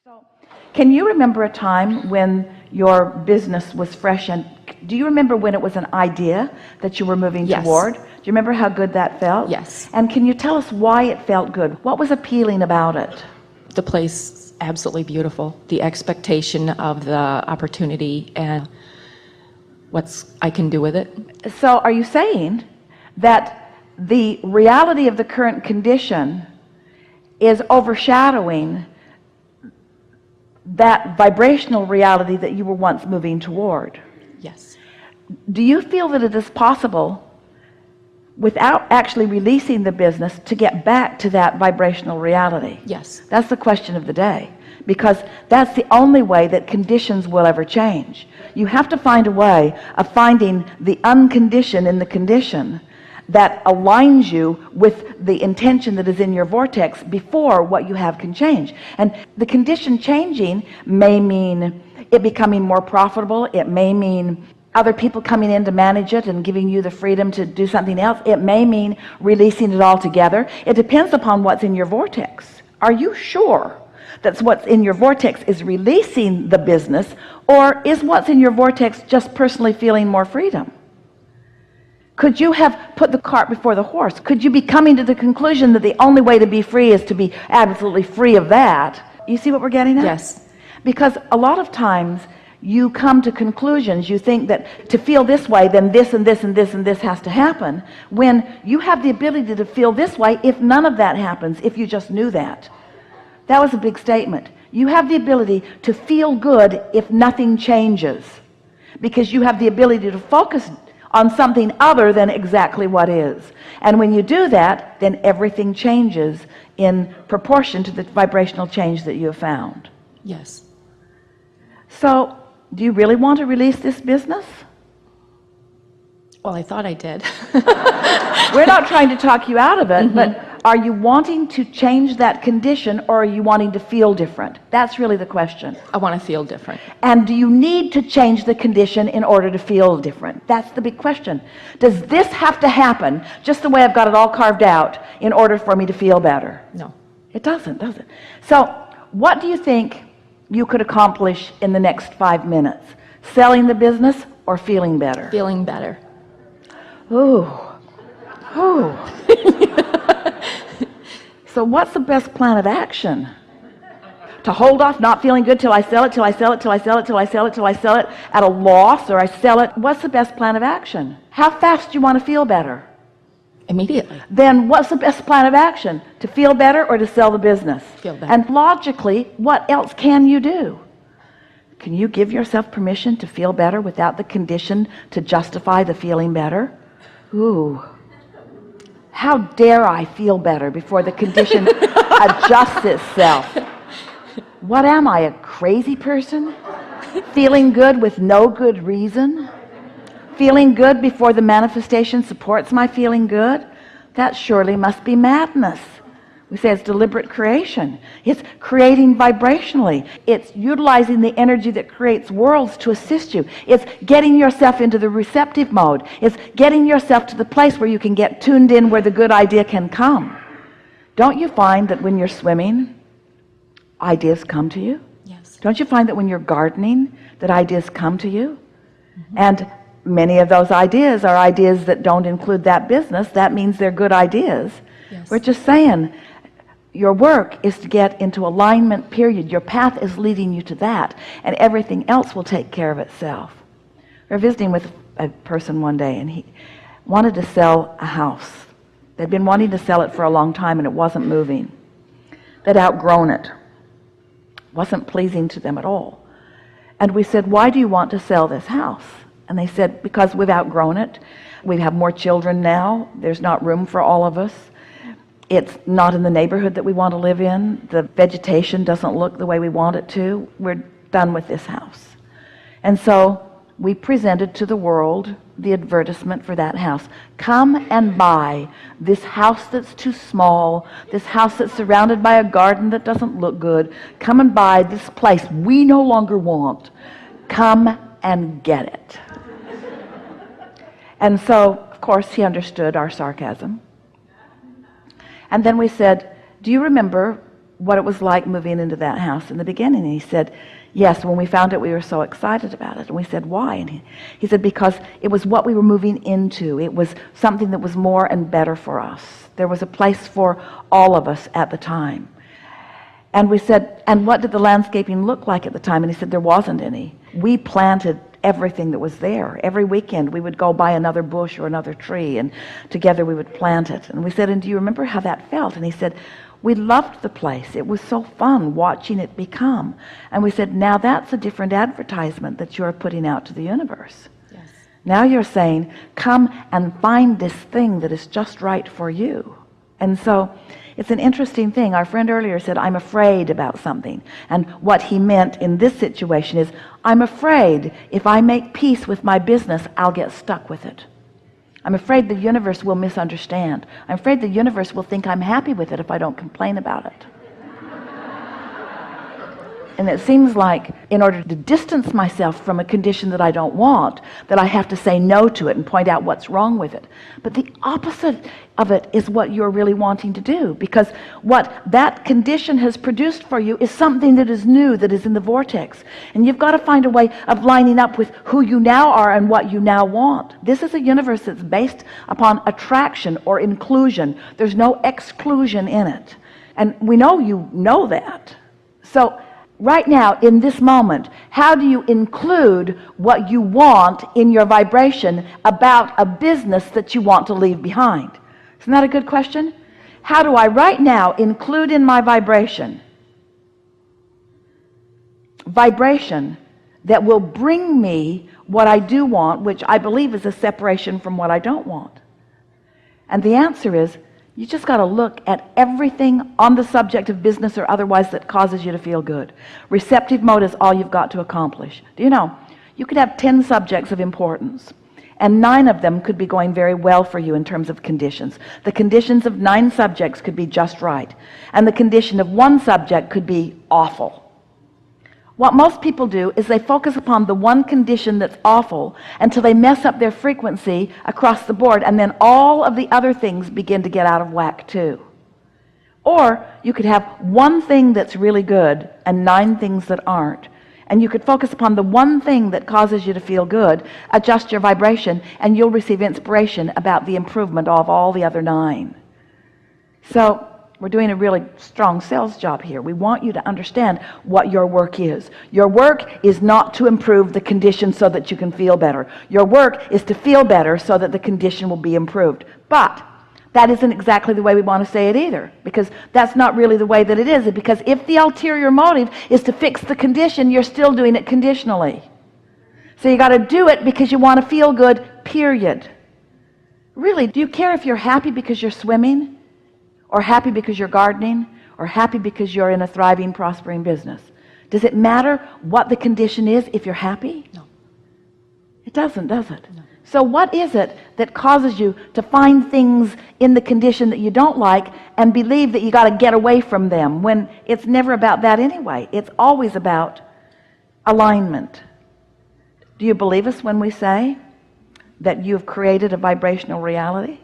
So, can you remember a time when your business was fresh, and do you remember when it was an idea that you were moving Yes. toward? Do you remember how good that felt? Yes. And can you tell us why it felt good? What was appealing about it? The place, absolutely beautiful. The expectation of the opportunity and what I can do with it. So are you saying that the reality of the current condition is overshadowing that vibrational reality that you were once moving toward? Yes. Do you feel that it is possible, without actually releasing the business, to get back to that vibrational reality? Yes. That's the question of the day, because that's the only way that conditions will ever change. You have to find a way of finding the unconditioned in the condition that aligns you with the intention that is in your vortex before what you have can change. And the condition changing may mean it becoming more profitable. It may mean other people coming in to manage it and giving you the freedom to do something else. It may mean releasing it all together. It depends upon what's in your vortex. Are you sure that's what's in your vortex is releasing the business, or is what's in your vortex just personally feeling more freedom? Could you have put the cart before the horse? Could you be coming to the conclusion that the only way to be free is to be absolutely free of that? You see what we're getting at? Yes. Because a lot of times you come to conclusions, you think that to feel this way, then this and this and this and this has to happen, when you have the ability to feel this way if none of that happens, if you just knew that. That was a big statement. You have the ability to feel good if nothing changes, because you have the ability to focus on something other than exactly what is. And when you do that, then everything changes in proportion to the vibrational change that you have found. Yes. So, do you really want to release this business? Well, I thought I did. We're not trying to talk you out of it, but are you wanting to change that condition, or are you wanting to feel different? That's really the question. I want to feel different. And do you need to change the condition in order to feel different? That's the big question. Does this have to happen just the way I've got it all carved out in order for me to feel better? No. It doesn't, does it? So what do you think you could accomplish in the next 5 minutes? Selling the business or feeling better? Feeling better. Ooh. Ooh. So what's the best plan of action? To hold off not feeling good till I sell it, till I sell it, till I sell it, till I sell it, till I sell it at a loss, or I sell it? What's the best plan of action? How fast do you want to feel better? Immediately. Then what's the best plan of action? To feel better or to sell the business? Feel better. And logically, what else can you do? Can you give yourself permission to feel better without the condition to justify the feeling better? Ooh. How dare I feel better before the condition adjusts itself? What am I, a crazy person? Feeling good with no good reason? Feeling good before the manifestation supports my feeling good? That surely must be madness. We say it's deliberate creation. It's creating vibrationally. It's utilizing the energy that creates worlds to assist you. It's getting yourself into the receptive mode. It's getting yourself to the place where you can get tuned in, where the good idea can come. Don't you find that when you're swimming, ideas come to you? Yes. Don't you find that when you're gardening, that ideas come to you? And many of those ideas are ideas that don't include that business. That means they're good ideas. Yes. We're just saying, your work is to get into alignment, period. Your path is leading you to that, and everything else will take care of itself. We were visiting with a person one day, and he wanted to sell a house. They'd been wanting to sell it for a long time, and it wasn't moving. They'd outgrown it. Wasn't pleasing to them at all. And we said, why do you want to sell this house? And they said, because we've outgrown it. We have more children now. There's not room for all of us. It's not in the neighborhood that we want to live in. The vegetation doesn't look the way we want it to. We're done with this house. And so we presented to the world the advertisement for that house. Come and buy this house that's too small, this house that's surrounded by a garden that doesn't look good. Come and buy this place we no longer want. Come and get it. And so, of course, he understood our sarcasm. And then we said, do you remember what it was like moving into that house in the beginning. And he said, yes, when we found it, we were so excited about it. And we said, why? And he said, because it was what we were moving into. It was something that was more and better for us. There was a place for all of us at the time. And we said, and what did the landscaping look like at the time? And he said, there wasn't any. We planted everything that was there. Every weekend we would go buy another bush or another tree, and together we would plant it. And we said, and do you remember how that felt? And he said, we loved the place. It was so fun watching it become. And we said, now that's a different advertisement that you're putting out to the universe. Yes. Now you're saying, come and find this thing that is just right for you. And so it's an interesting thing. Our friend earlier said, I'm afraid about something. And what he meant in this situation is, I'm afraid if I make peace with my business, I'll get stuck with it. I'm afraid the universe will misunderstand. I'm afraid the universe will think I'm happy with it if I don't complain about it. And it seems like in order to distance myself from a condition that I don't want, that I have to say no to it and point out what's wrong with it. But the opposite of it is what you're really wanting to do, because what that condition has produced for you is something that is new, that is in the vortex. And you've got to find a way of lining up with who you now are and what you now want. This is a universe that's based upon attraction or inclusion. There's no exclusion in it. And we know you know that. So right now, in this moment, how do you include what you want in your vibration about a business that you want to leave behind? Isn't that a good question? How do I right now include in my vibration that will bring me what I do want, which I believe is a separation from what I don't want? And the answer is, you just got to look at everything on the subject of business or otherwise that causes you to feel good. Receptive mode is all you've got to accomplish. Do you know, you could have 10 subjects of importance, and 9 of them could be going very well for you in terms of conditions. The conditions of 9 subjects could be just right, and the condition of 1 subject could be awful. What most people do is they focus upon the one condition that's awful until they mess up their frequency across the board, and then all of the other things begin to get out of whack too. Or you could have 1 thing that's really good and 9 things that aren't. And you could focus upon the one thing that causes you to feel good, adjust your vibration, and you'll receive inspiration about the improvement of all the other 9. So we're doing a really strong sales job here. We want you to understand what your work is. Your work is not to improve the condition so that you can feel better. Your work is to feel better so that the condition will be improved. But that isn't exactly the way we want to say it either, because that's not really the way that it is. Because if the ulterior motive is to fix the condition, you're still doing it conditionally. So you got to do it because you want to feel good, period. Really, do you care if you're happy because you're swimming? Or happy because you're gardening, or happy because you're in a thriving, prospering business? Does it matter what the condition is if you're happy? No. It doesn't, does it? No. So what is it that causes you to find things in the condition that you don't like and believe that you got to get away from them, when it's never about that anyway? It's always about alignment. Do you believe us when we say that you've created a vibrational reality?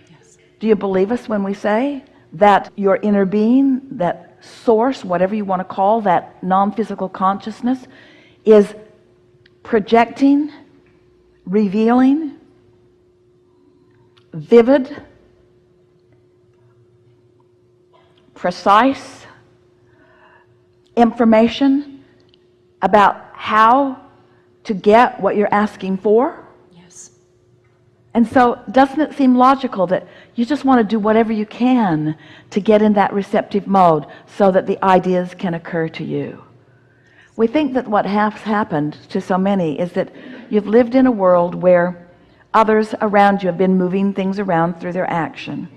Yes. Do you believe us when we say that your inner being, that source, whatever you want to call that non-physical consciousness, is projecting, revealing, vivid, precise information about how to get what you're asking for? Yes. And so doesn't it seem logical that you just want to do whatever you can to get in that receptive mode so that the ideas can occur to you? We think that what has happened to so many is that you've lived in a world where others around you have been moving things around through their action.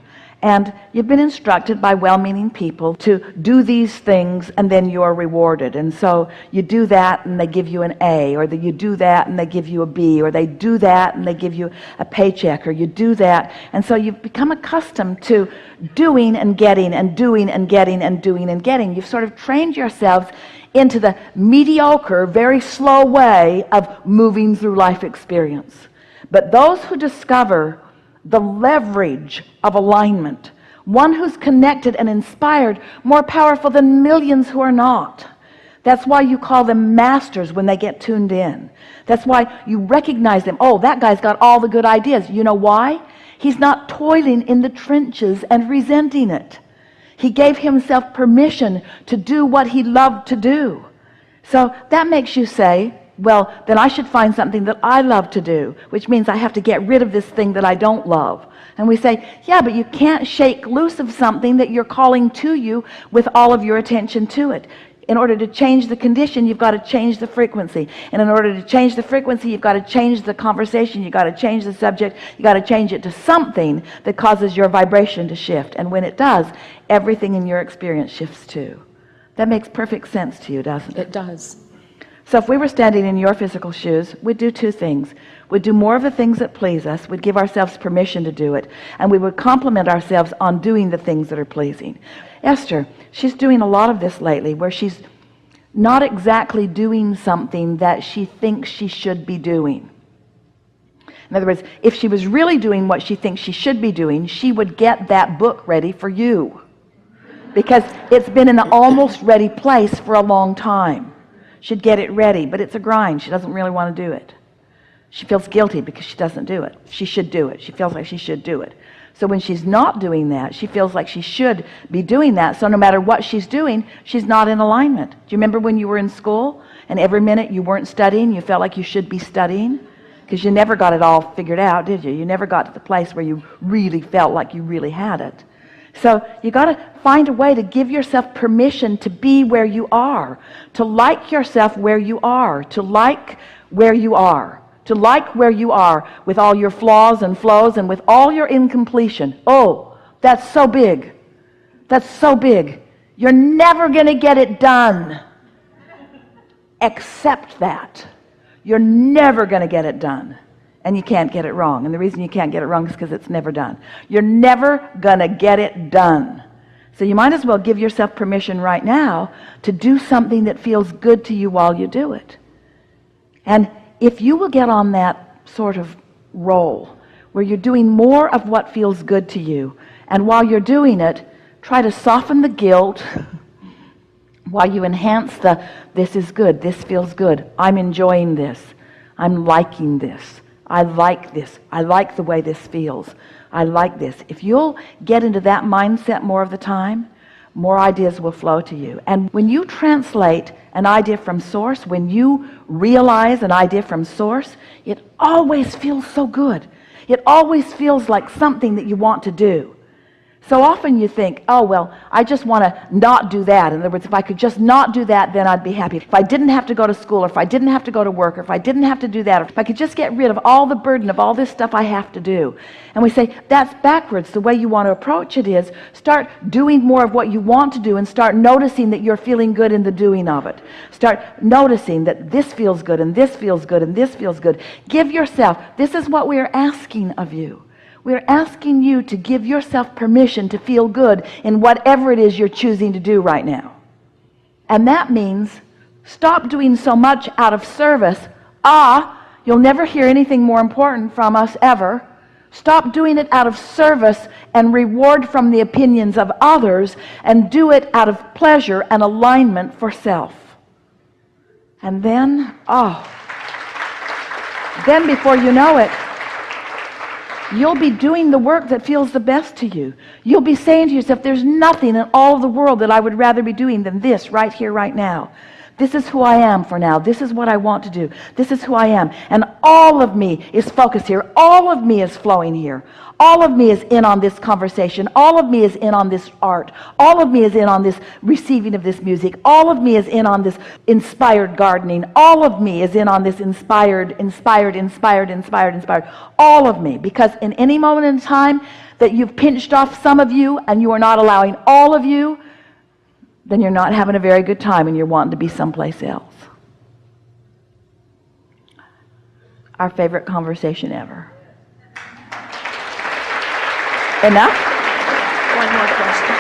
And you've been instructed by well-meaning people to do these things and then you're rewarded. And so you do that and they give you an A, or that you do that and they give you a B, or they do that and they give you a paycheck, or you do that. And so you've become accustomed to doing and getting and doing and getting and doing and getting. You've sort of trained yourselves into the mediocre, very slow way of moving through life experience. But those who discover the leverage of alignment One who's connected and inspired, more powerful than millions who are not. That's why you call them masters when they get tuned in. That's why you recognize them. Oh, that guy's got all the good ideas. You know why? He's not toiling in the trenches and resenting it. He gave himself permission to do what he loved to do. So that makes you say, well, then I should find something that I love to do, which means I have to get rid of this thing that I don't love. And we say, yeah, but you can't shake loose of something that you're calling to you with all of your attention to it. In order to change the condition, you've got to change the frequency. And in order to change the frequency, you've got to change the conversation. You've got to change the subject. You've got to change it to something that causes your vibration to shift. And when it does, everything in your experience shifts too. That makes perfect sense to you, doesn't it? It does. So if we were standing in your physical shoes, we'd do two things. We'd do more of the things that please us. We'd give ourselves permission to do it. And we would compliment ourselves on doing the things that are pleasing. Esther, she's doing a lot of this lately where she's not exactly doing something that she thinks she should be doing. In other words, if she was really doing what she thinks she should be doing, she would get that book ready for you. Because it's been in an almost ready place for a long time. She'd get it ready, but it's a grind. She doesn't really want to do it. She feels guilty because she doesn't do it. She should do it. She feels like she should do it. So when she's not doing that, she feels like she should be doing that. So no matter what she's doing, she's not in alignment. Do you remember when you were in school and every minute you weren't studying, you felt like you should be studying? Because you never got it all figured out, did you? You never got to the place where you really felt like you really had it. So you got to find a way to give yourself permission to be where you are, to like yourself where you are, to like where you are, to like where you are with all your flaws and flows and with all your incompletion. Oh, that's so big. That's so big. You're never going to get it done. Accept that. You're never going to get it done. And you can't get it wrong. And the reason you can't get it wrong is because it's never done. You're never going to get it done. So you might as well give yourself permission right now to do something that feels good to you while you do it. And if you will get on that sort of roll where you're doing more of what feels good to you, and while you're doing it, try to soften the guilt while you enhance the, this is good, this feels good, I'm enjoying this, I'm liking this, I like this, I like the way this feels, I like this. If you'll get into that mindset more of the time, more ideas will flow to you. And when you translate an idea from source, when you realize an idea from source, it always feels so good. It always feels like something that you want to do. So often you think, oh, well, I just want to not do that. In other words, if I could just not do that, then I'd be happy. If I didn't have to go to school, or if I didn't have to go to work, or if I didn't have to do that, or if I could just get rid of all the burden of all this stuff I have to do. And we say, that's backwards. The way you want to approach it is start doing more of what you want to do and start noticing that you're feeling good in the doing of it. Start noticing that this feels good, and this feels good, and this feels good. Give yourself, this is what we are asking of you. We're asking you to give yourself permission to feel good in whatever it is you're choosing to do right now. And that means stop doing so much out of service. You'll never hear anything more important from us ever. Stop doing it out of service and reward from the opinions of others, and do it out of pleasure and alignment for self. And then, then before you know it, you'll be doing the work that feels the best to you. You'll be saying to yourself, there's nothing in all of the world that I would rather be doing than this right here, right now. This is who I am for now. This is what I want to do. This is who I am. And all of me is focused here. All of me is flowing here. All of me is in on this conversation. All of me is in on this art. All of me is in on this receiving of this music. All of me is in on this inspired gardening. All of me is in on this inspired. All of me. Because in any moment in time that you've pinched off some of you and you are not allowing all of you, then you're not having a very good time and you're wanting to be someplace else. Our favorite conversation ever. Enough? One more question.